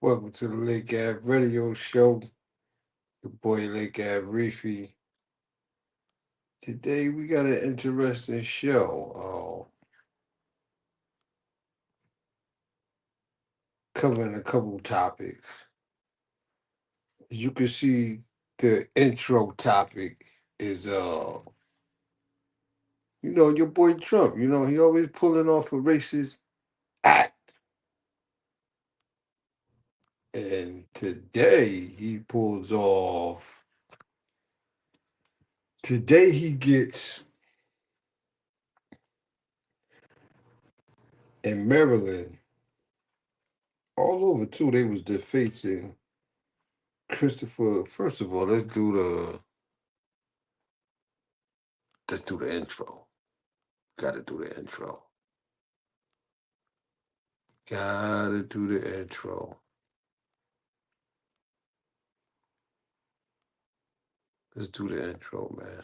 Welcome to the Lake Ave Radio Show. Your boy Lake Ave Reefy. Today we got an interesting show. Covering a couple topics. As you can see, the intro topic is your boy Trump. He always pulling off a racist act. And today he gets in Maryland, all over too, they was defacing Christopher. First of all, let's do the intro. Gotta do the intro. Gotta do the intro. Let's do the intro, man.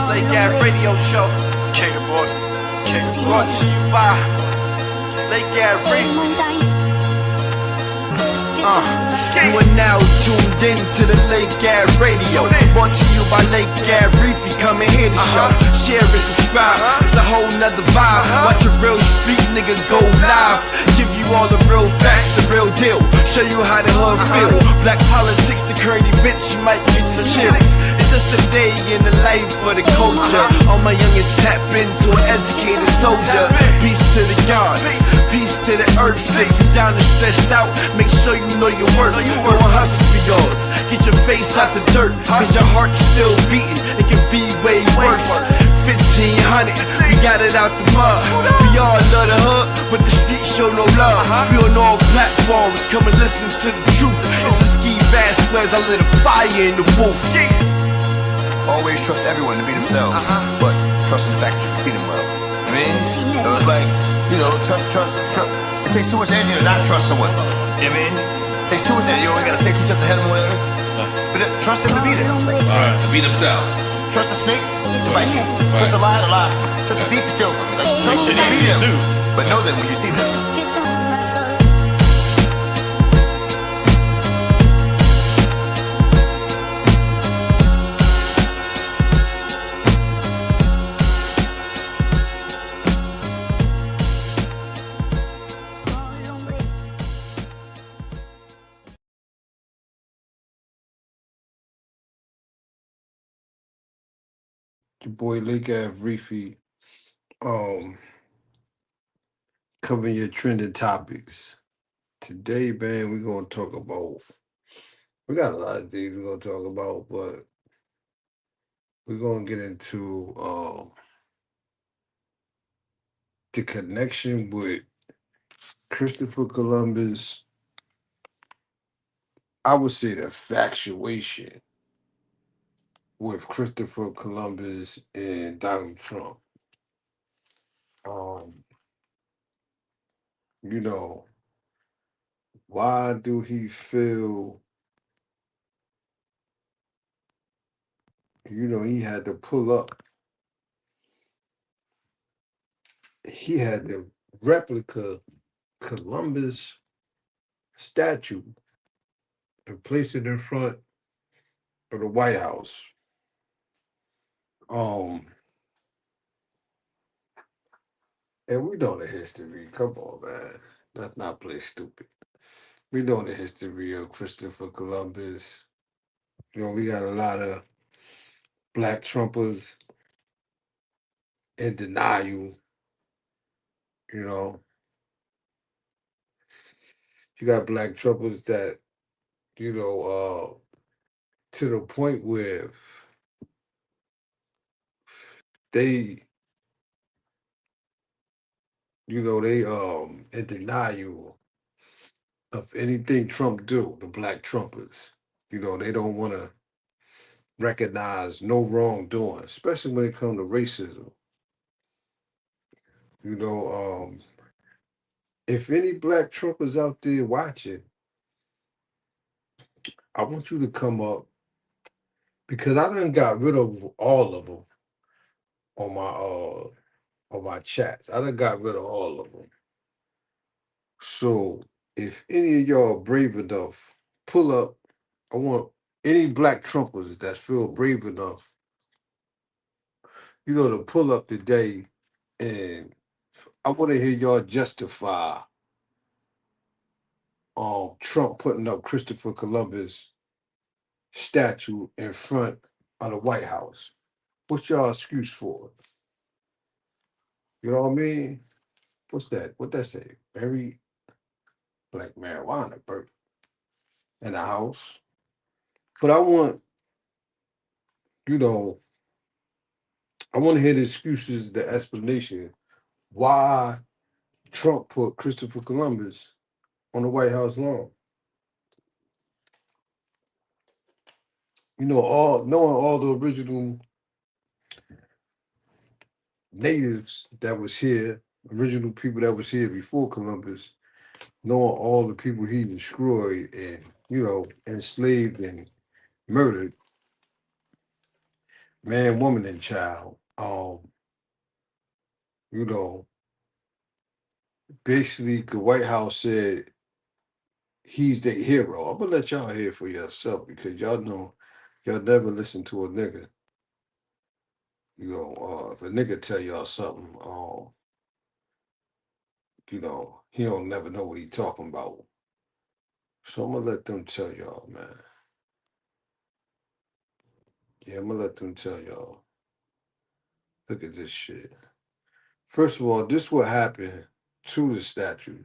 Lake Ave Radio Show. K the boss. K the Brought boss. to you by Lake Ave Radio. You are now tuned in to the Lake Ave Radio. Brought to you by Lake Ave Reefy. Come and hear the show. Share and subscribe. It's a whole nother vibe. Watch a real street nigga go live. Give you all the real facts, the real deal. Show you how the hood feel. Black politics, the current events, you might get the chills. It's just a day in the life for the culture. All my youngins tap into an educated soldier. Peace to the gods, peace to the earth. If you down and stressed out, make sure you know your worth. Go and hustle for yours. Get your face out the dirt, cause your heart's still beating. It can be way worse. 1500, we got it out the mud. We all love the hood, but the streets show no love. We on all platforms, come and listen to the truth. It's a ski Vasquez, I lit a fire in the booth. Always trust everyone to be themselves, but trust in the fact that you can see them well. I mean, it was like, trust. It takes too much energy to not trust someone. You know what I mean? It takes too much energy. You only gotta stay 2 steps ahead of them, whatever. But trust them to be there. Alright, to be themselves. Trust the snake to fight you. Trust the lion to lie. Trust the thief to steal from you. Like, trust them to be there. But know them when you see them. Your boy Lake Ave Reefy. Covering your trending topics. Today, man, we're gonna talk about. We got a lot of things we're gonna talk about, but we're gonna get into the connection with Christopher Columbus. I would say the factuation with Christopher Columbus and Donald Trump. Um, you know, why do he feel, he had to pull up? He had the replica Columbus statue and place it in front of the White House. And we know the history. Come on, man. Let's not play stupid. We know the history of Christopher Columbus. We got a lot of black Trumpers in denial. You got black Trumpers that, to the point where they, they in denial of anything Trump do, the black Trumpers. They don't want to recognize no wrongdoing, especially when it comes to racism. If any black Trumpers out there watching, I want you to come up because I done got rid of all of them on my chats. I done got rid of all of them. So if any of y'all brave enough, pull up. I want any black Trumpers that feel brave enough, to pull up today, and I want to hear y'all justify Trump putting up Christopher Columbus statue in front of the White House. What's y'all excuse for it? You know what I mean? What's that? What that say? Very like marijuana burnt in the house. But you know, I want to hear the excuses, the explanation why Trump put Christopher Columbus on the White House lawn. All knowing all the original natives that was here, original people that was here before Columbus, knowing all the people he destroyed and enslaved and murdered, man, woman, and child. You know, basically the White House said he's the hero. I'm gonna let y'all hear for yourself because y'all know y'all never listen to a nigga. If a nigga tell y'all something, he don't never know what he talking about. So I'm gonna let them tell y'all, man. Yeah, I'm gonna let them tell y'all. Look at this shit. First of all, this what happened to the statue.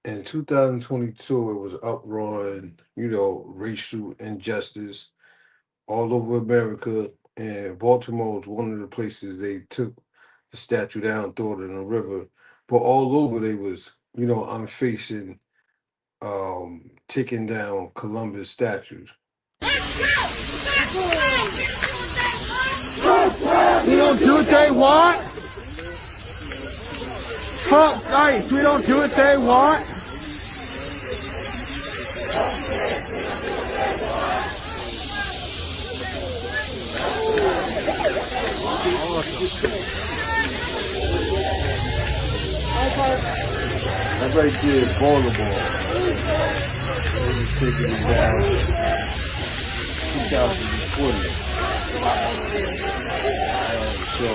In 2022, it was uproaring, racial injustice all over America. And Baltimore was one of the places they took the statue down, threw it in the river. But all over they was, I'm facing taking down Columbus statues. We don't do what they want. Fuck nice. We don't do what they want. That right there is Baltimore. They was taking it down 2020. So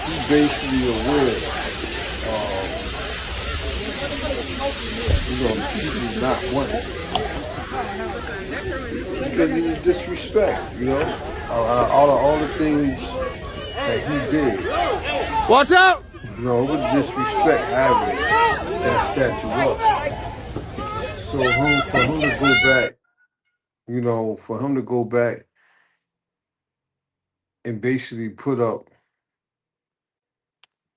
he's basically aware the people not wanting because it's a disrespect, all the things that he did. What's up? It was disrespect having that statue up. So for him to go back, for him to go back and basically put up,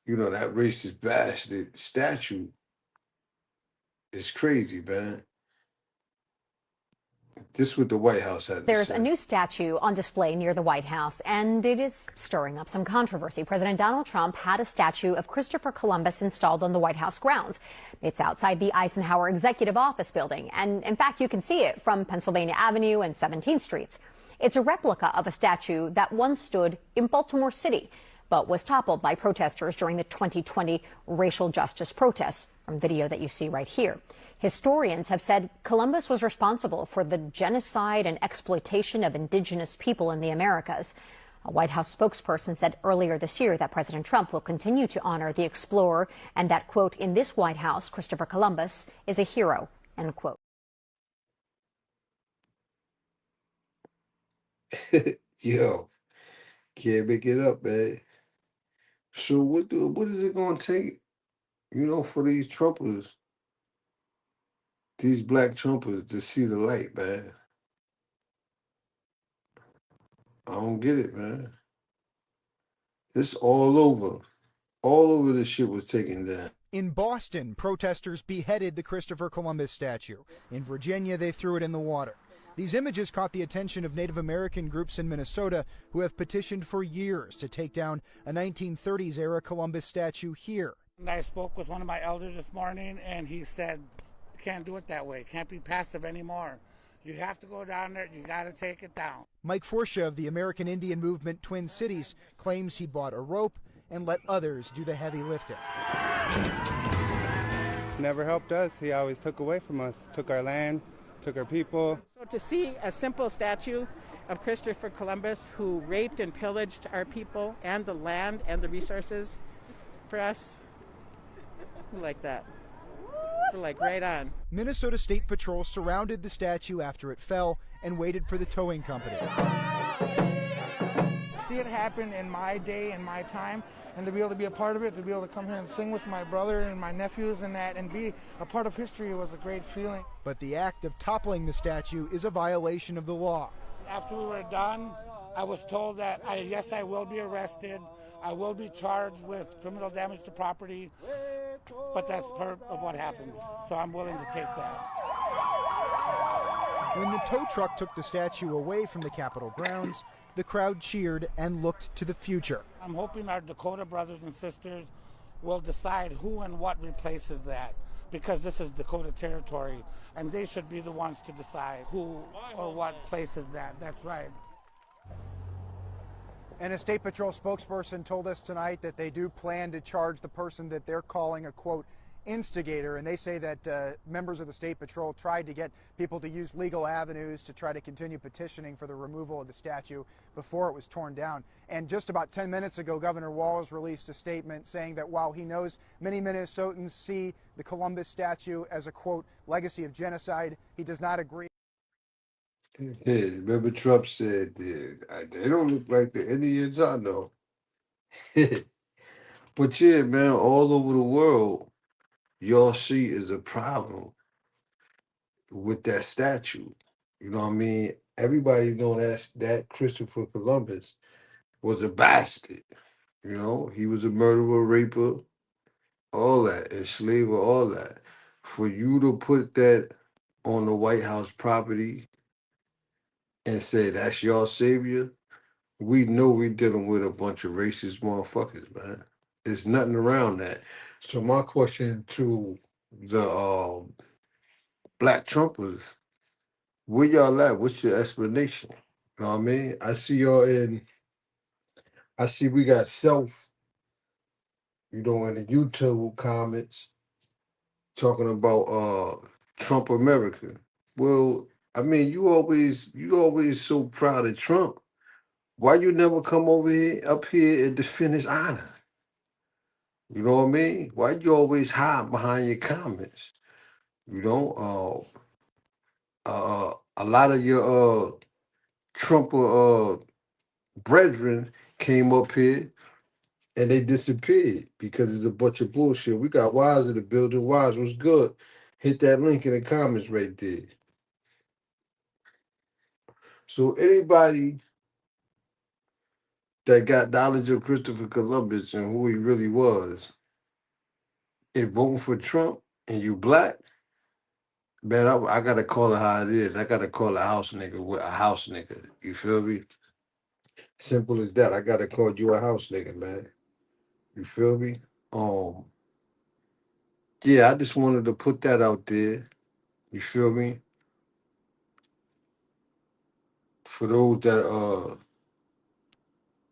that racist bastard statue is crazy, man. This is what the White House had to There's say. a new statue on display near the White House, and it is stirring up some controversy. President Donald Trump had a statue of Christopher Columbus installed on the White House grounds. It's outside the Eisenhower Executive Office building, and in fact, you can see it from Pennsylvania Avenue and 17th Streets. It's a replica of a statue that once stood in Baltimore City, but was toppled by protesters during the 2020 racial justice protests, from video that you see right here. Historians have said Columbus was responsible for the genocide and exploitation of indigenous people in the Americas. A White House spokesperson said earlier this year that President Trump will continue to honor the explorer and that, quote, in this White House, Christopher Columbus is a hero, end quote. Yo, can't make it up, man. So what is it gonna take, for these Trumpers, these black Trumpers to see the light, man? I don't get it, man. It's all over. All over this shit was taken down. In Boston, protesters beheaded the Christopher Columbus statue. In Virginia, they threw it in the water. These images caught the attention of Native American groups in Minnesota who have petitioned for years to take down a 1930s-era Columbus statue here. I spoke with one of my elders this morning, and he said, you can't do it that way. Can't be passive anymore. You have to go down there. You got to take it down. Mike Forsha of the American Indian movement Twin Cities claims he bought a rope and let others do the heavy lifting. never helped us. He always took away from us, took our land, took our people. So to see a simple statue of Christopher Columbus, who raped and pillaged our people and the land and the resources, for us, we like that. We're like, right on. Minnesota State Patrol surrounded the statue after it fell and waited for the towing company. To see it happen in my day and my time, and to be able to be a part of it, to be able to come here and sing with my brother and my nephews and that, and be a part of history was a great feeling. But the act of toppling the statue is a violation of the law. After we were done, I was told that, yes, I will be arrested. I will be charged with criminal damage to property, but that's part of what happens. So I'm willing to take that. When the tow truck took the statue away from the Capitol grounds, the crowd cheered and looked to the future. I'm hoping our Dakota brothers and sisters will decide who and what replaces that, because this is Dakota territory, and they should be the ones to decide who or what places that. That's right. And a State Patrol spokesperson told us tonight that they do plan to charge the person that they're calling a, quote, instigator. And they say that members of the State Patrol tried to get people to use legal avenues to try to continue petitioning for the removal of the statue before it was torn down. And just about 10 minutes ago, Governor Walz released a statement saying that while he knows many Minnesotans see the Columbus statue as a, quote, legacy of genocide, he does not agree. Yeah, remember Trump said, they don't look like the Indians I know. But yeah, man, all over the world, y'all see is a problem with that statue. You know what I mean? Everybody know that Christopher Columbus was a bastard. You know, he was a murderer, raper, all that, enslaver, all that. For you to put that on the White House property and say that's your savior, we know we're dealing with a bunch of racist motherfuckers, man. There's nothing around that. So my question to the black Trumpers, where y'all at? What's your explanation? You know what I mean? I see we got Self, in the YouTube comments talking about Trump America. Well, I mean, you always so proud of Trump. Why you never come over here, up here, and defend his honor? You know what I mean? Why you always hide behind your comments? You know, a lot of your Trump brethren came up here and they disappeared because it's a bunch of bullshit. We got Wise in the building. Wise, what's good? Hit that link in the comments right there. So anybody that got knowledge of Christopher Columbus and who he really was, and voting for Trump, and you black, man, I gotta call it how it is. I gotta call a house nigga with a house nigga. You feel me? Simple as that. I gotta call you a house nigga, man. You feel me? Yeah, I just wanted to put that out there. You feel me? For those that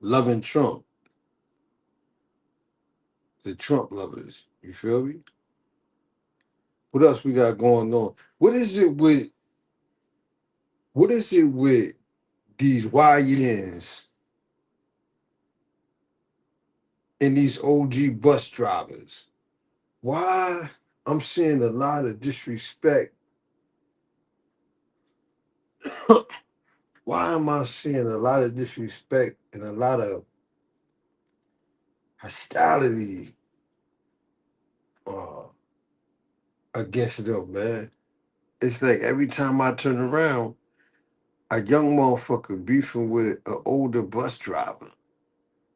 loving Trump, the Trump lovers. You feel me? What else we got going on? What is it with these YNs and these OG bus drivers? Why I'm seeing a lot of disrespect? Why am I seeing a lot of disrespect and a lot of hostility against them, man? It's like every time I turn around, a young motherfucker beefing with an older bus driver.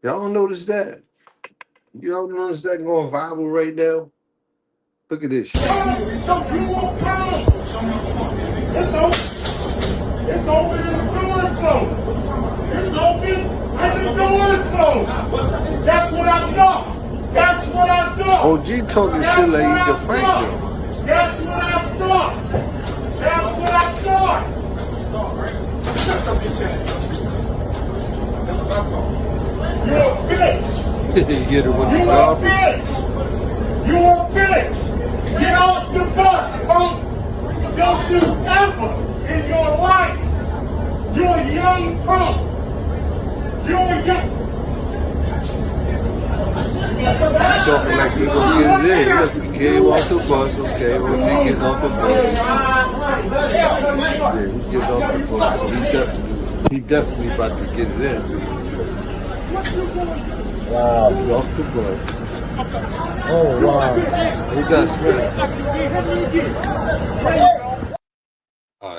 Y'all don't notice that? Y'all notice that going viral right now? Look at this shit. It's open and the door's closed. It's open and the door's closed. That's what I thought. That's what I thought. OG talking shit like he can fight them. That's what I thought. That's what I thought. You're a bitch. You get it with the You're a garbage. bitch. You're a bitch. Get off the bus, punk! Don't you ever in your life, you're a young punk. You're young. Talking like you gonna get it in. Look, he came off the bus. Okay, OG getting off the bus. Yeah, he getting off the bus, so he definitely about to get it in. Wow, he off the bus. Oh wow, he got smacked.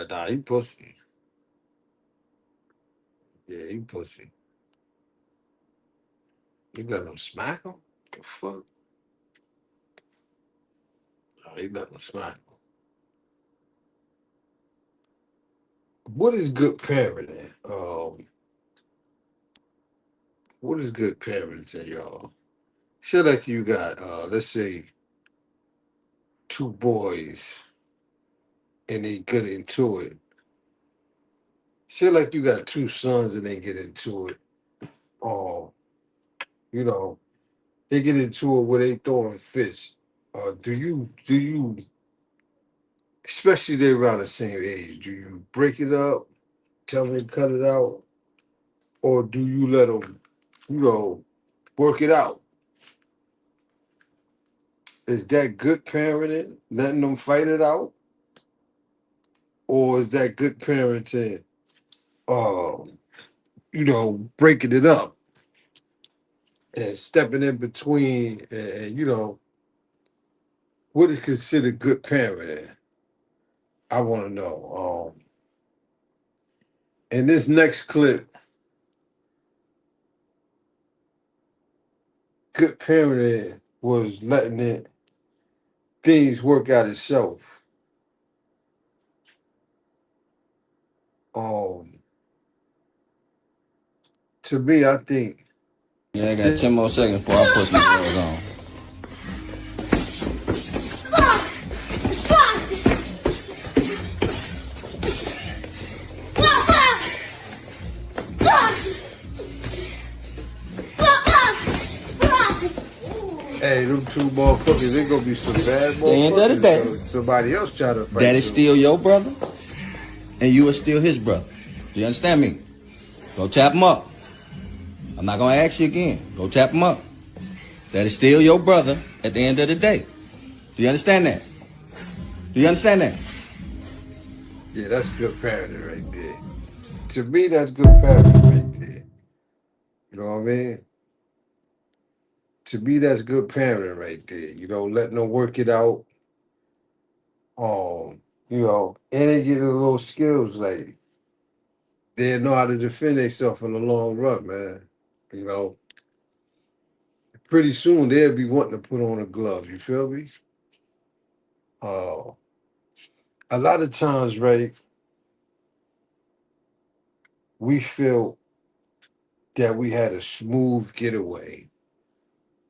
Nah, he pussy. Yeah, he pussy. You let him smack him? The fuck? Nah, he let him smack him. What is good parenting? What is good parenting, y'all? Say like you got, let's say, two boys and they get into it. Say like you got two sons and they get into it. Um, you know, they get into it where they throwing fists. Do you, especially they around the same age, do you break it up, tell them to cut it out, or do you let them, work it out? Is that good parenting, letting them fight it out, or is that good parenting, um, breaking it up and stepping in between, and what is considered good parenting? I want to know. In this next clip, good parenting was letting things work out itself. Um, to me, I think. Yeah, I got 10 more seconds before I put these girls on. Hey, them two motherfuckers, they gonna be some bad At the end of the motherfuckers. day, Somebody else try to fight that is them. still your brother, and you are still his brother. Do you understand me? Go tap him up. I'm not gonna ask you again. Go tap him up. That is still your brother at the end of the day. Do you understand that? Do you understand that? Yeah, that's good parenting right there. To me, that's good parenting right there. You know what I mean? To me, that's good parenting right there. Letting them work it out. And they get a little skills like they know how to defend themselves in the long run, man. You know, pretty soon they'll be wanting to put on a glove. You feel me? Uh, a lot of times, right, we feel that we had a smooth getaway.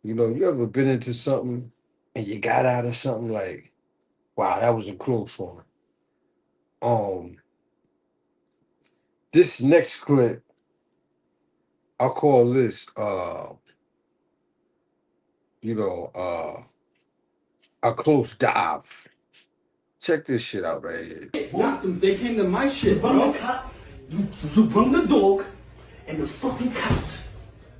You ever been into something and you got out of something like, wow, that was a close one. Um, this next clip, I'll call this, a close dive. Check this shit out right here. Knocked them. They came to my shit, bro. You bring the dog and the fucking cops.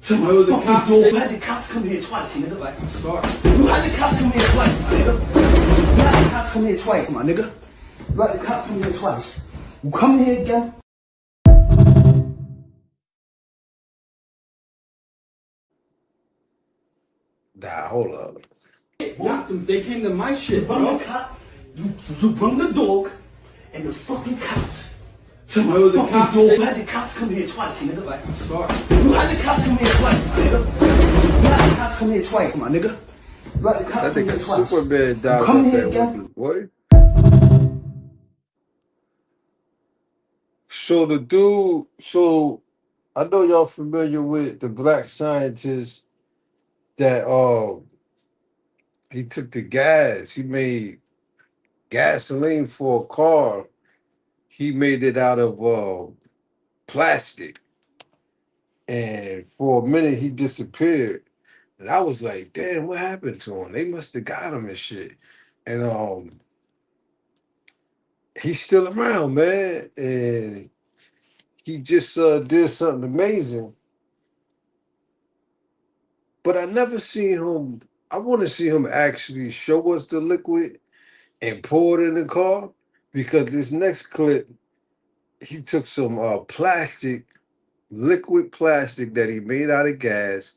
To my fucking dog. You had the cops come here twice, nigga. Like, I'm sorry. You had the cops come here twice, my nigga. You had the cops come here twice, my nigga. You had the cops come here twice. You come here again. Nah, hold up. Knocked them. They came to my shit, bro. You bring the dog and the fucking cops. To my fucking dog. You had the cops come here twice, nigga. Like, I'm sorry. You had the cops come here twice, my nigga. You had the cops come here twice, my nigga. You had the cops come here twice. Superman died come up here there again. with boy. So I know y'all familiar with the black scientist that he took the gas. He made gasoline for a car. He made it out of plastic. And for a minute he disappeared. And I was like, damn, what happened to him? They must have got him and shit. And he's still around, man. And he just did something amazing. But I never seen him. I want to see him actually show us the liquid and pour it in the car, because this next clip, he took some plastic, liquid plastic that he made out of gas,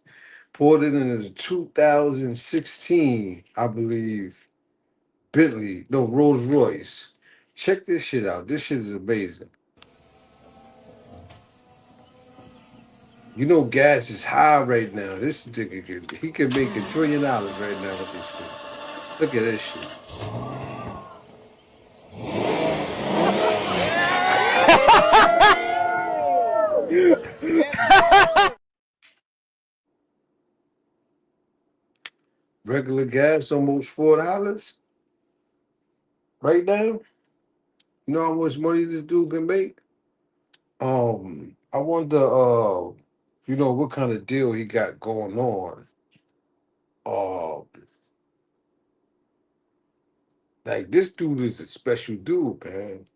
poured it in a 2016, I believe, Bentley, no, Rolls Royce. Check this shit out. This shit is amazing. You know, gas is high right now. This nigga he can make $1 trillion right now with this shit. Look at this shit. Regular gas almost $4 right now. You know how much money this dude can make? I wonder, you know, what kind of deal he got going on. Uh, like this dude is a special dude, man.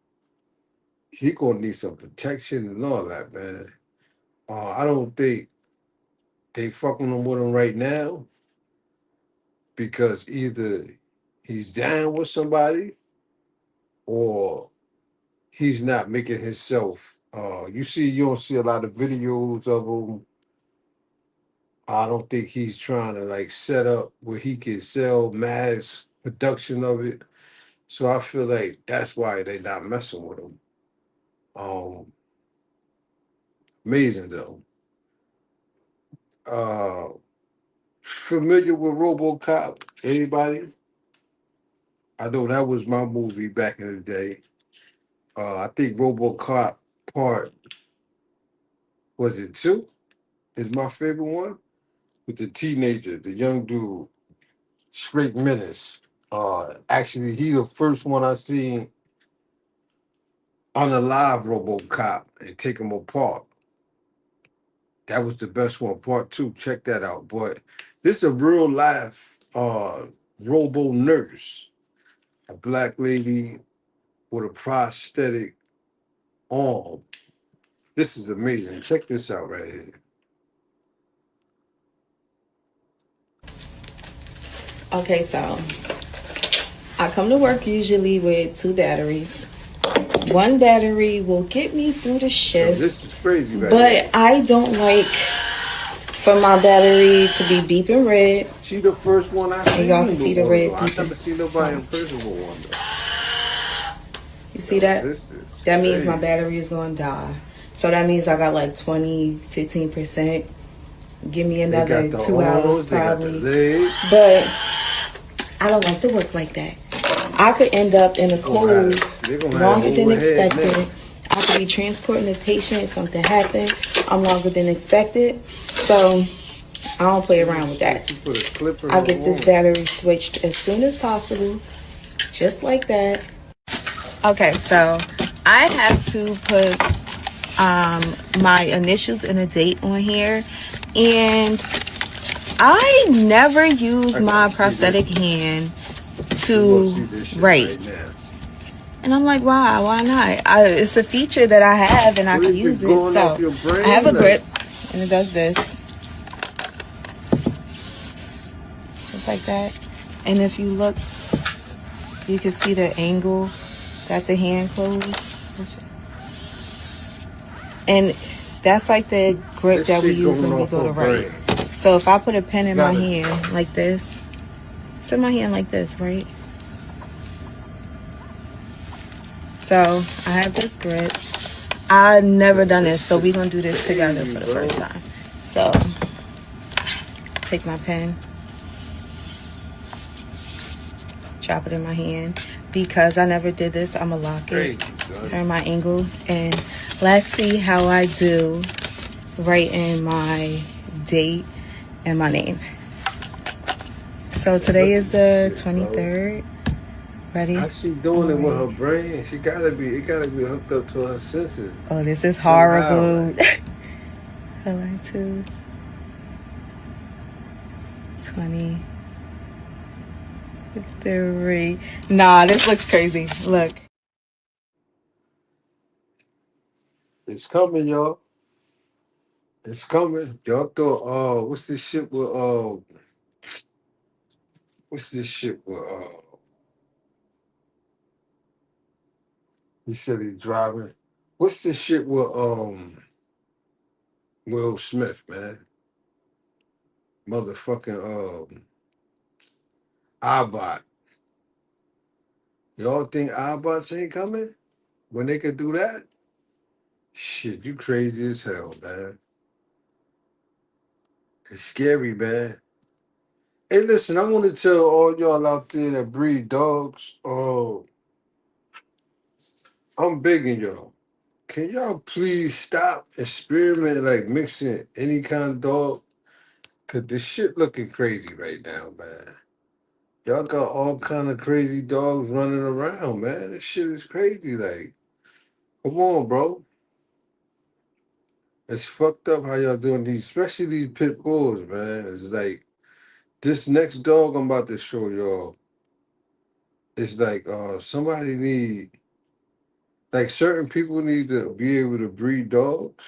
He gonna need some protection and all that, man. I don't think they fucking with him right now because either he's down with somebody or he's not making himself. You don't see a lot of videos of him. I don't think he's trying to like set up where he can sell mass production of it. So I feel like that's why they're not messing with him. Amazing though. Familiar with RoboCop? Anybody? I know that was my movie back in the day. I think RoboCop part, was it 2? Is my favorite one with the teenager, the young dude, straight menace. Actually, he the first one I seen on a live RoboCop and take him apart. That was the best one. Part 2, check that out. But this is a real life robo nurse, a black lady with a prosthetic arm. This is amazing. Check this out right here. Okay, so I come to work usually with 2 batteries. One battery will get me through the shift. Yo, this is crazy, right but here. I don't like for my battery to be beeping red. She the first one I seen. And y'all can see the red I beeping. never seen nobody in prison with one though. You see that? This is that means crazy. my battery is going to die. So that means I got like 15%. Give me another 2 hours probably. But I don't like to work like that. I could end up in a cold longer than expected. I could be transporting a patient, something happened. I'm longer than expected. So I don't play around with that. I get this battery switched as soon as possible. Just like that. Okay, so I have to put my initials and a date on here. And I never use my prosthetic hand to write. And I'm like, why not? It's a feature that I have and I can use it. So I have a grip and it does this. Just like that. And if you look, you can see the angle that the hand closed. And that's like the grip that we use when we go to write. So if I put a pen in my hand like this, it's in my hand like this, right? So I have this grip. I've never done this, so we're going to do this together for the first time. So take my pen, drop it in my hand. Because I never did this, I'm going to lock it, turn my angle, and let's see how I do writing my date and my name. So today is the 23rd. Ready? How's she doing it with her brain? It gotta be hooked up to her senses. Oh, this is horrible. Hello, 2, 20, 3. Nah, this looks crazy. Look. It's coming, y'all. It's coming. Y'all thought, what's this shit with, he said he's driving. What's this shit with, Will Smith, man? Motherfucking, iBot. Y'all think iBots ain't coming? When they could do that? Shit, you crazy as hell, man. It's scary, man. Hey, listen, I want to tell all y'all out there that breed dogs, I'm begging y'all. Can y'all please stop experimenting like mixing any kind of dog? Cause this shit looking crazy right now, man. Y'all got all kind of crazy dogs running around, man. This shit is crazy. Like, come on, bro. It's fucked up how y'all doing these, especially these pit bulls, man. It's like this next dog I'm about to show y'all. It's like somebody need, like certain people need to be able to breed dogs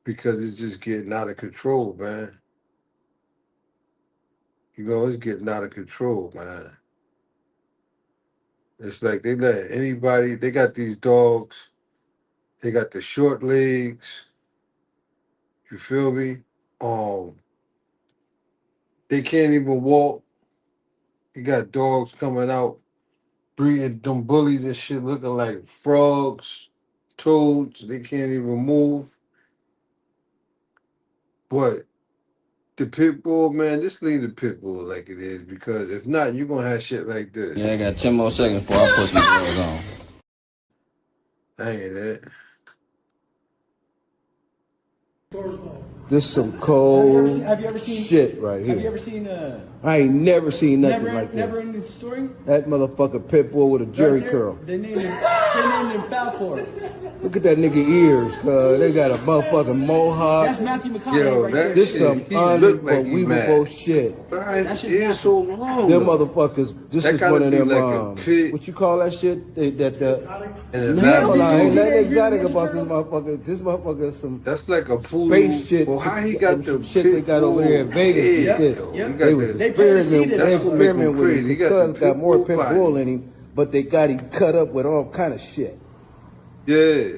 because it's just getting out of control, man. You know, it's getting out of control, man. It's like they let anybody, they got these dogs, they got the short legs, you feel me? They can't even walk. You got dogs coming out, breeding them bullies and shit looking like frogs, toads, they can't even move. But the pit bull, man, just leave the pit bull like it is because if not, you're gonna have shit like this. Yeah, I got 10 more seconds before I put these girls on. That ain't it. This some cold Have you ever seen shit right here. Have you ever seen I ain't never seen nothing never, like this. Never in the story? That motherfucker pit bull with a jerry Right there, curl. They named him Falcor. Look at that nigga ears, cuz they got a motherfucking mohawk. That's Matthew McConaughey Yo, right that there. This shit, some he look like he unbelievable mad. shit. Why his That shit's ears massive. so long? Them though? motherfuckers, this That is gotta one of be them, like a pit. what you call that shit? And a Hell no, ain't labradoodle. nothing exotic about this motherfucker. This motherfucker is some That's like a poodle. space shit. Well, how he got the some shit they pit got over there in bull Vegas and head, shit. though? Yep. He They got was the, experimenting, that's what make him with him. crazy. He His got cousin the got pit more bull pit body. bull in him, but they got him cut up with all kind of shit. Yeah.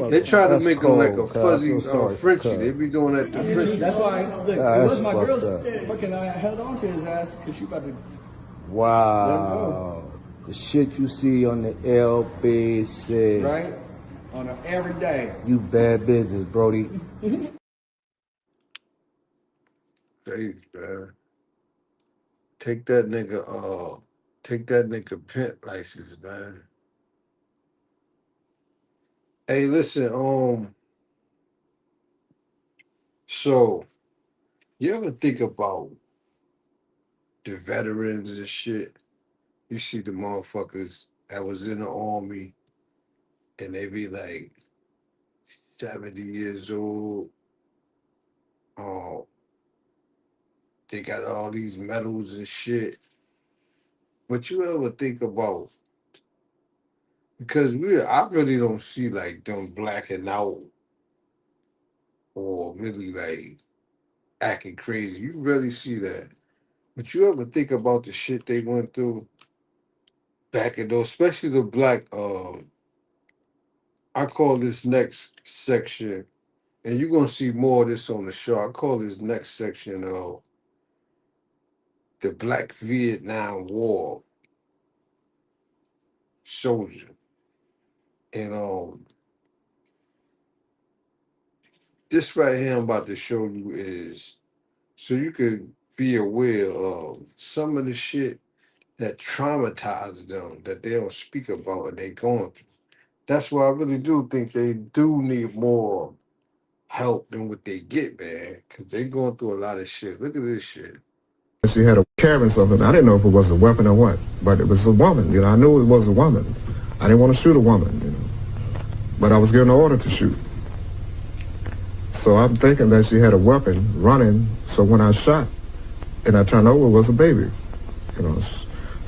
They try to That's make him like a cold, cuz. I fuzzy feel sorry for Frenchie. cuz. They be doing that to Frenchie. That's why look, it That's was my fucked girl's up. fucking I held on to his ass because she about to Wow. The shit you see on the LBC. right on her every day. You bad business, Brody. Crazy, man. Take that nigga pimp license, man. Hey, listen, so you ever think about the veterans and shit? You see the motherfuckers that was in the army and they be like 70 years old. They got all these medals and shit. But you ever think about, because I really don't see like them blacking out or really like acting crazy. You really see that. But you ever think about the shit they went through back in those, especially the black, I call this next section, and you're gonna see more of this on the show. I call this next section the Black Vietnam War soldier. And this right here I'm about to show you is so you could be aware of some of the shit that traumatized them that they don't speak about and they going through. That's why I really do think they do need more help than what they get, man, because they going through a lot of shit. Look at this shit. She had a carrying something. I didn't know if it was a weapon or what, but it was a woman. You know, I knew it was a woman. I didn't want to shoot a woman, you know, but I was given an order to shoot. So I'm thinking that she had a weapon running. So when I shot and I turned over, it was a baby. You know,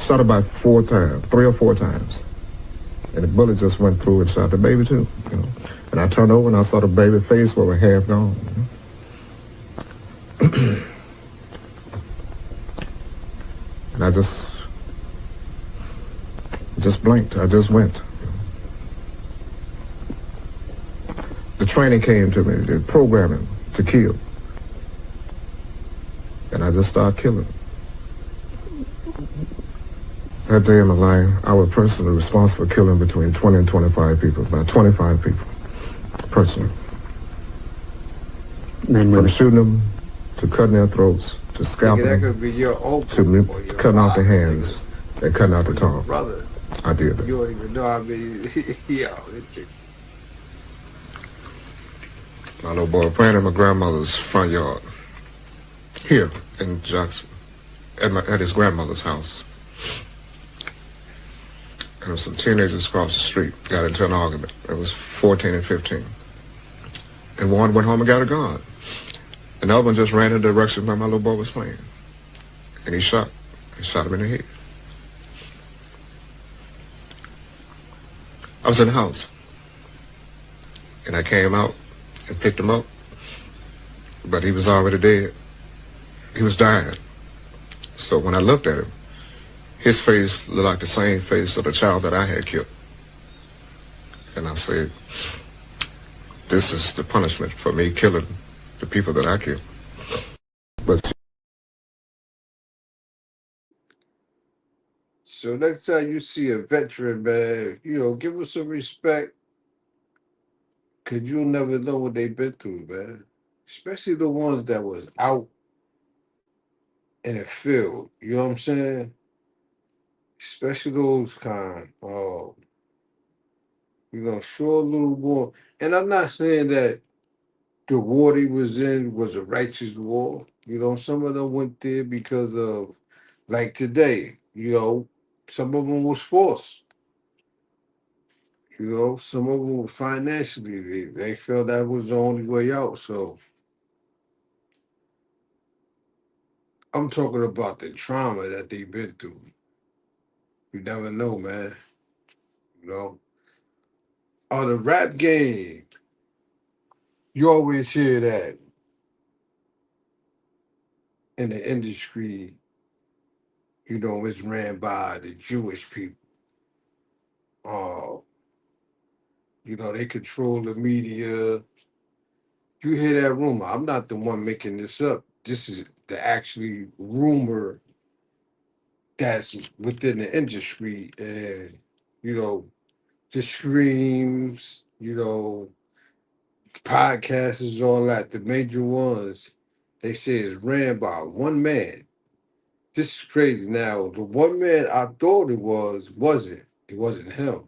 Shot about 4 times, 3 or 4 times. And the bullet just went through and shot the baby too, you know. And I turned over and I saw the baby's face was half gone. You know? And I just blinked. I just went. The training came to me, the programming to kill. And I just started killing. That day in my life, I was personally responsible for killing between 20 and 25 people, about 25 people, personally. From shooting them, to cutting their throats, to scalping that them, could be your uncle to or your cutting off father, their hands, and cutting out the your tongue. brother. I did that. You don't even know. I mean, yo, My little boy playing in my grandmother's front yard, here in Jackson, at his grandmother's house. And there was some teenagers across the street, got into an argument. It was 14 and 15. And one went home and got a gun. And the other one just ran in the direction where my little boy was playing. And he shot him in the head. I was in the house. And I came out and picked him up. But he was already dead. He was dying. So when I looked at him, his face looked like the same face of the child that I had killed. And I said, this is the punishment for me killing the people that I killed. But so next time you see a veteran, man, you know, give them some respect, because you'll never know what they've been through, man. Especially the ones that was out in the field, you know what I'm saying? Especially those kind, you know, show a little more. And I'm not saying that the war they was in was a righteous war. You know, some of them went there because of, like today, you know, some of them was forced. You know, some of them were financially, they felt that was the only way out. So I'm talking about the trauma that they've been through. You never know, man. You know, on the rap game, you always hear that in the industry, you know, it's ran by the Jewish people. You know, they control the media. You hear that rumor. I'm not the one making this up. This is the actually rumor that's within the industry. And, you know, the streams, you know, podcasts, all that, the major ones, they say it's ran by one man. This is crazy. Now, the one man I thought it wasn't. It wasn't him.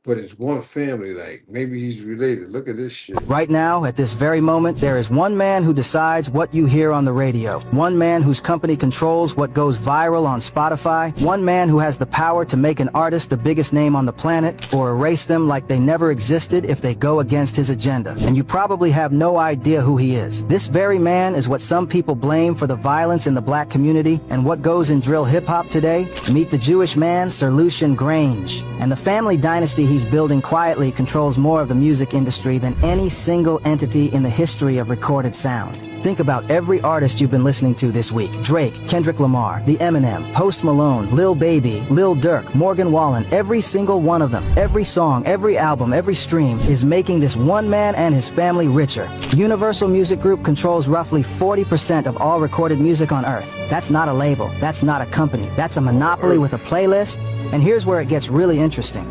But it's one family, like maybe he's related. Look at this shit. Right now, at this very moment, there is one man who decides what you hear on the radio. One man whose company controls what goes viral on Spotify. One man who has the power to make an artist the biggest name on the planet or erase them like they never existed if they go against his agenda. And you probably have no idea who he is. This very man is what some people blame for the violence in the black community and what goes in drill hip-hop today. Meet the Jewish man, Sir Lucian Grange. And the family dynasty he's building quietly controls more of the music industry than any single entity in the history of recorded sound. Think about every artist you've been listening to this week. Drake, Kendrick Lamar, The Eminem, Post Malone, Lil Baby, Lil Durk, Morgan Wallen, every single one of them, every song, every album, every stream is making this one man and his family richer. Universal Music Group controls roughly 40% of all recorded music on Earth. That's not a label, that's not a company, that's a monopoly with a playlist. And here's where it gets really interesting.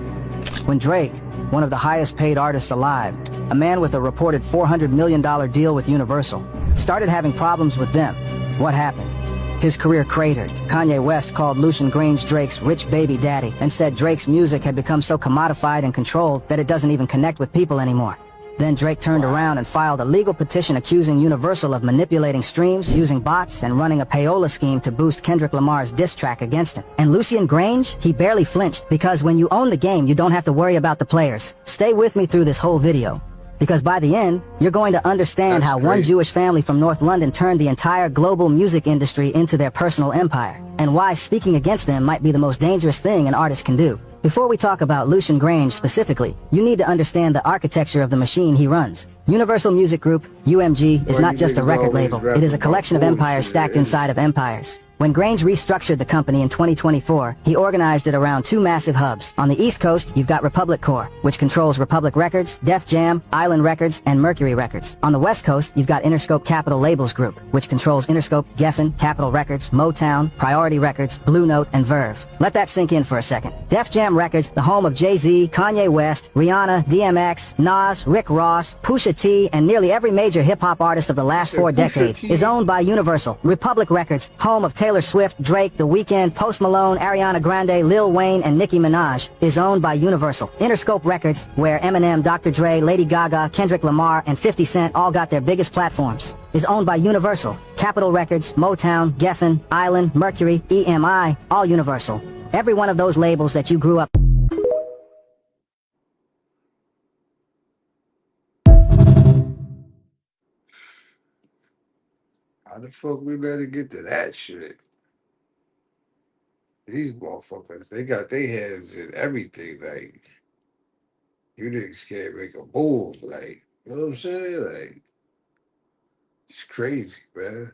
When Drake, one of the highest paid artists alive, a man with a reported $400 million deal with Universal, started having problems with them, what happened? His career cratered. Kanye West called Lucian Grange Drake's rich baby daddy and said Drake's music had become so commodified and controlled that it doesn't even connect with people anymore. Then Drake turned around and filed a legal petition accusing Universal of manipulating streams, using bots, and running a payola scheme to boost Kendrick Lamar's diss track against him. And Lucian Grange, he barely flinched, because when you own the game, you don't have to worry about the players. Stay with me through this whole video. Because by the end, you're going to understand how one Jewish family from North London turned the entire global music industry into their personal empire, and why speaking against them might be the most dangerous thing an artist can do. Before we talk about Lucian Grange specifically, you need to understand the architecture of the machine he runs. Universal Music Group, UMG, is not just a record label, it is a collection of empires stacked inside of empires. When Grange restructured the company in 2024, he organized it around two massive hubs. On the East Coast, you've got Republic Corps, which controls Republic Records, Def Jam, Island Records, and Mercury Records. On the West Coast, you've got Interscope Capitol Labels Group, which controls Interscope, Geffen, Capitol Records, Motown, Priority Records, Blue Note, and Verve. Let that sink in for a second. Def Jam Records, the home of Jay-Z, Kanye West, Rihanna, DMX, Nas, Rick Ross, Pusha T, and nearly every major hip-hop artist of the last 4 decades, is owned by Universal. Republic Records, home of Taylor Swift, Drake, The Weeknd, Post Malone, Ariana Grande, Lil Wayne, and Nicki Minaj, is owned by Universal. Interscope Records, where Eminem, Dr. Dre, Lady Gaga, Kendrick Lamar, and 50 Cent all got their biggest platforms, is owned by Universal. Capitol Records, Motown, Geffen, Island, Mercury, EMI, all Universal. Every one of those labels that you grew up. How the fuck we let it get to that shit? These motherfuckers, they got their hands in everything. Like, you niggas can't make a move. Like, you know what I'm saying? Like, it's crazy, man.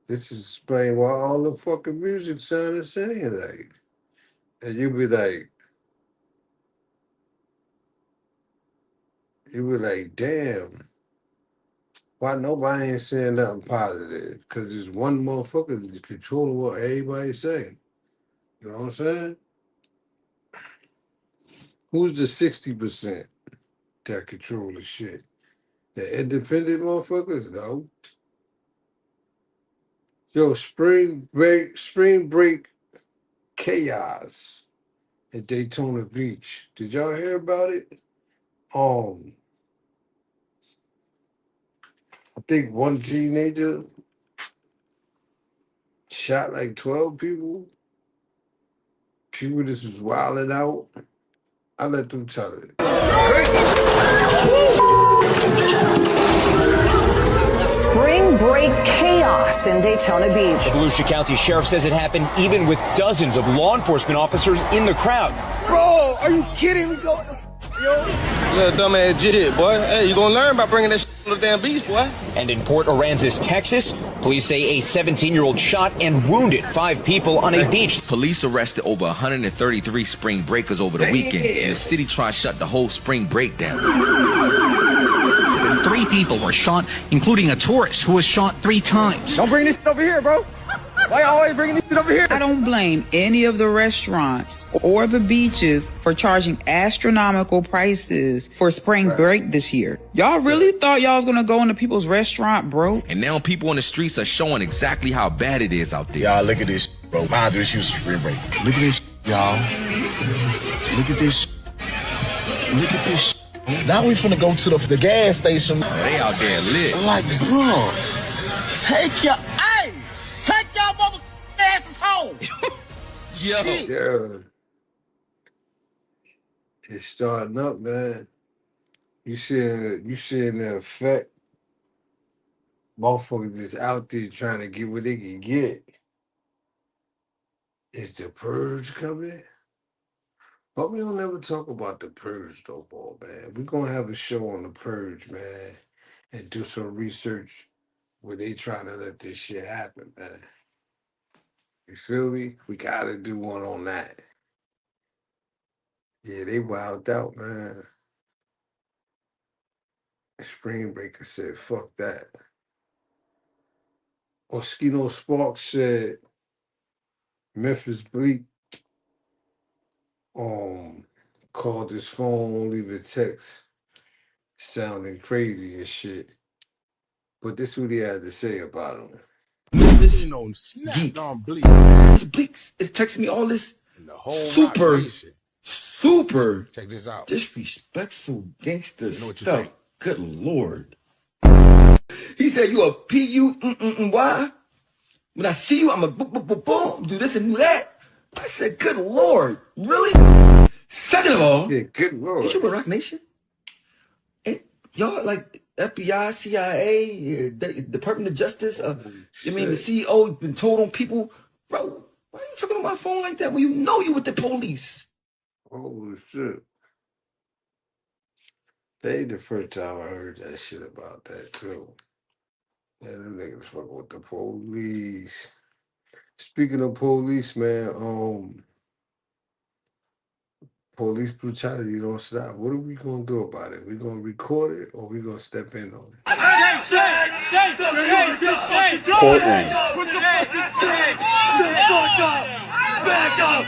This is explain why all the fucking music sound the same. Like, and you be like, damn. Why nobody ain't saying nothing positive? Because there's one motherfucker that's controlling what everybody say. You know what I'm saying? Who's the 60% that control the shit? The independent motherfuckers? No. Yo, spring break chaos at Daytona Beach. Did y'all hear about it? I think one teenager shot like 12 people. People just was wilding out. I let them tell it. Spring break chaos in Daytona Beach. The Volusia County Sheriff says it happened even with dozens of law enforcement officers in the crowd. Bro, are you kidding me? Yo. You're a dumbass jit, boy. Hey, you gonna learn by bringing that shit on the damn beach, boy. And in Port Aransas, Texas, police say a 17-year-old shot and wounded 5 people on a beach. Police arrested over 133 spring breakers over the weekend, and the city tried to shut the whole spring break down. 3 people were shot, including a tourist who was shot 3 times. Don't bring this shit over here, bro. Why you always bringing this shit over here? I don't blame any of the restaurants or the beaches for charging astronomical prices for spring break this year. Y'all really thought y'all was gonna go into people's restaurant, bro? And now people on the streets are showing exactly how bad it is out there. Y'all, look at this, bro. Mind you, this used to spring break. Look at this, y'all. Look at this. Look at this. Now we finna go to the gas station. They out there lit. Like, bro, take your mother asses home. Yo. It's starting up, man. You seeing the effect. Motherfuckers just out there trying to get what they can get. Is the purge coming? But we don't ever talk about the purge though, boy, man. We're gonna have a show on the purge, man, and do some research where they trying to let this shit happen, man. You feel me? We gotta do one on that. Yeah, they wilded out, man. Spring Breaker said, fuck that. Oskino Sparks said, Memphis Bleak called his phone, won't leave a text, sounding crazy as shit. But this is what he had to say about him. This Geek. Bleak is texting me all this super check this out, disrespectful gangster stuff. Good Lord. He said you a P-U-Y. When I see you, I'm a boom, do this and do that. I said, good Lord, really? Second of all, yeah, good Lord. Ain't you with Rock Nation? Y'all like FBI, CIA, Department of Justice. I mean, the CEO been told on people, bro. Why are you talking on my phone like that when you know you with the police? Holy shit! They ain't the first time I heard that shit about that too. Yeah, them niggas fucking with the police. Speaking of police, man, police brutality don't stop. What are we gonna do about it? We gonna record it or we gonna step in on it? Courtroom. Back up!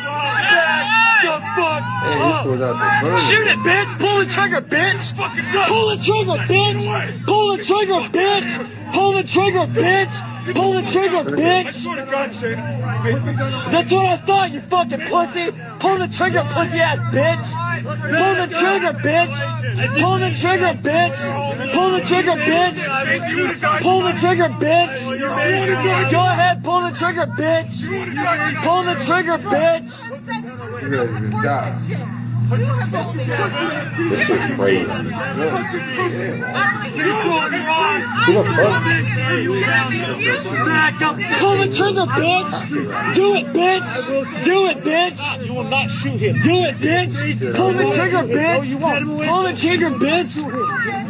Hey, he pulled out the burner. Shoot it, bitch! Pull the trigger, bitch! Pull the trigger, bitch! Pull the trigger, bitch! Pull the trigger, bitch! Pull the trigger, bitch! That's what I thought, you fucking pussy! Pull the trigger, pussy ass bitch! Pull the trigger, bitch! Pull the trigger, bitch! Pull the trigger, bitch! Pull the trigger, bitch! Go ahead, pull the trigger, bitch! Pull the trigger, bitch! You ready to die? This is crazy. Who the fuck? Pull the trigger, bitch! Do it, bitch! Do it, bitch! You will not shoot him. Do it, bitch! Pull the trigger, bitch! Pull the trigger, bitch!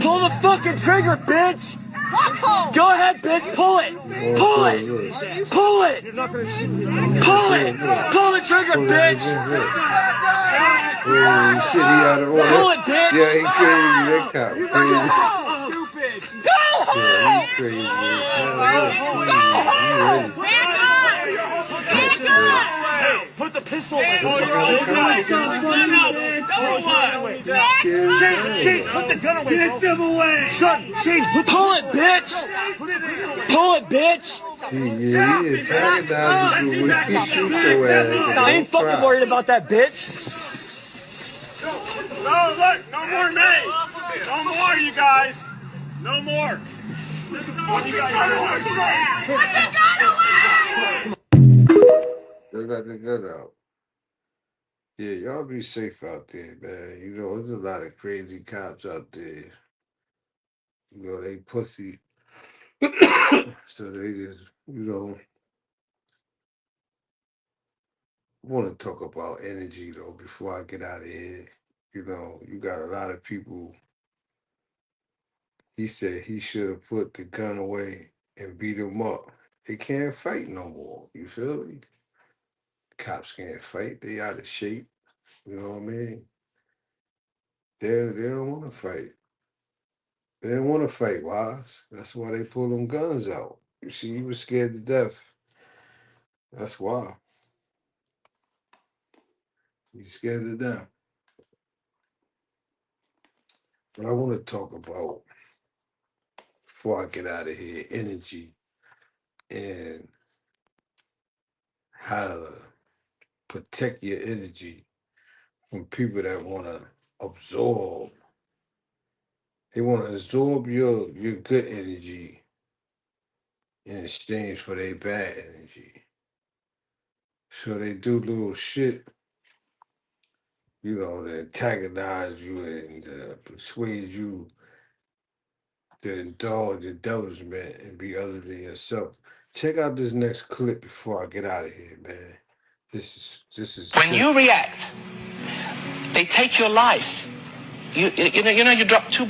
Pull the fucking trigger, bitch! Go ahead, bitch! Pull it! Pull it! Pull it! Pull it! Pull the trigger, bitch! Oh shit, he out of order. Pull it, bitch! Yeah, he crazy. That cop crazy. Go home! Yeah, he crazy as hell. He ready. Put the pistol Put the gun away. Get them away. Pull it, bitch. Pull it, bitch. Yeah, he antagonizing you when he shoot your ass. I ain't fucking worried about that bitch. No, look, no more names. No more, you guys. No more. Put the gun away. They got the gun out. Yeah, y'all be safe out there, man. You know, there's a lot of crazy cops out there. You know, they pussy. So they just, want to talk about energy, though, before I get out of here. You know, you got a lot of people. He said he should have put the gun away and beat him up. They can't fight no more. You feel me? Cops can't fight. They out of shape. You know what I mean? They don't want to fight. They didn't want to fight, Wise. That's why they pulled them guns out. You see, he was scared to death. That's why. He's scared to death. But I want to talk about, before I get out of here, energy and how to protect your energy from people that want to absorb. They want to absorb your good energy in exchange for their bad energy. So they do little shit, to antagonize you and persuade you to indulge in devilment and be other than yourself. Check out this next clip before I get out of here, man. This is. When you react, they take your life. You drop two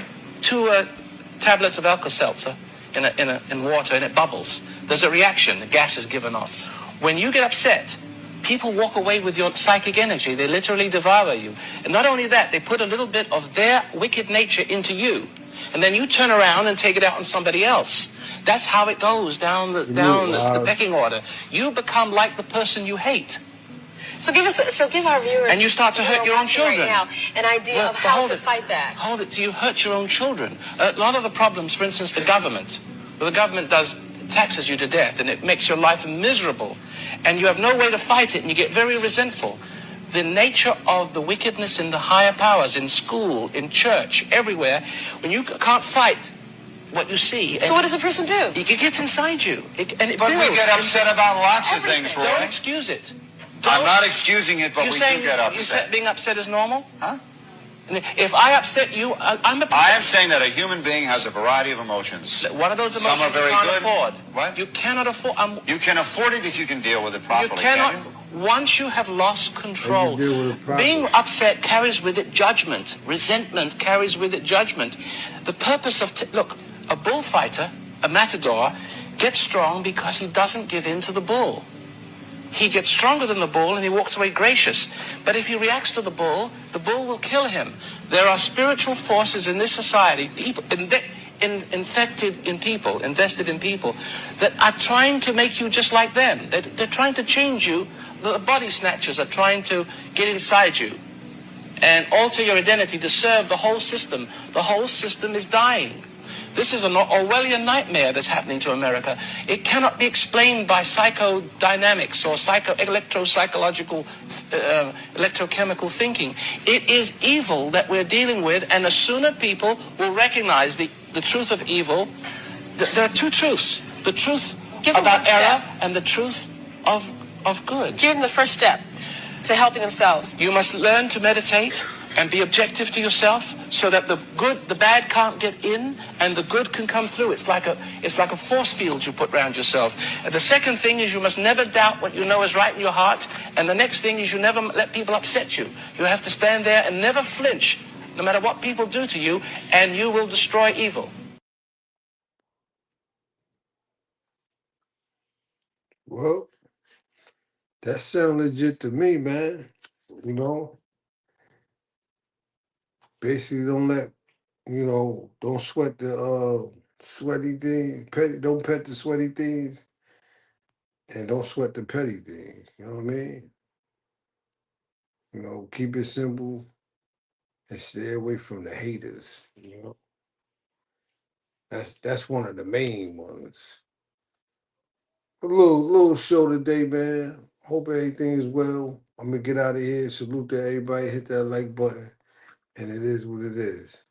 tablets of Alka-Seltzer in water and it bubbles. There's a reaction. The gas is given off. When you get upset, people walk away with your psychic energy. They literally devour you. And not only that, they put a little bit of their wicked nature into you. And then you turn around and take it out on somebody else. That's how it goes down the pecking order. You become like the person you hate. So give our viewers, and you start to hurt your own children. Right now, an idea of how to fight that. Hold it. So you hurt your own children. A lot of the problems, for instance, the government taxes you to death, and it makes your life miserable, and you have no way to fight it, and you get very resentful. The nature of the wickedness in the higher powers, in school, in church, everywhere, when you can't fight what you see. So what does a person do? It gets inside you, and it But builds. we get upset about lots of things, Roy. Don't excuse it. I'm not excusing it, but we do get upset. You being upset is normal? Huh? If I upset you, I'm a... I am saying that a human being has a variety of emotions. One of those emotions Some are very you can't good. afford. What? You cannot afford... you can afford it if you can deal with it properly. You cannot... Can you? Once you have lost control, being upset carries with it judgment. Resentment carries with it judgment. The purpose of... look, a bullfighter, a matador, gets strong because he doesn't give in to the bull. He gets stronger than the bull and he walks away gracious. But if he reacts to the bull will kill him. There are spiritual forces in this society, people invested in people, that are trying to make you just like them. They're trying to change you. The body snatchers are trying to get inside you and alter your identity to serve the whole system. The whole system is dying. This is an Orwellian nightmare that's happening to America. It cannot be explained by psychodynamics or electrochemical thinking. It is evil that we're dealing with, and the sooner people will recognize the truth of evil, there are two truths. The truth about error and the truth of good. Give them the first step to helping themselves. You must learn to meditate and be objective to yourself so that the bad can't get in and the good can come through. It's like a force field you put around yourself. And the second thing is you must never doubt what you know is right in your heart. And the next thing is you never let people upset you. You have to stand there and never flinch, no matter what people do to you, and you will destroy evil. Well, that sounds legit to me, man. You know, basically don't sweat the sweaty thing, don't pet the sweaty things, and don't sweat the petty things. You know what I mean? Keep it simple and stay away from the haters. That's one of the main ones. A little show today, man. Hope everything is well. I'm gonna get out of here. Salute to everybody. Hit that like button. And it is what it is.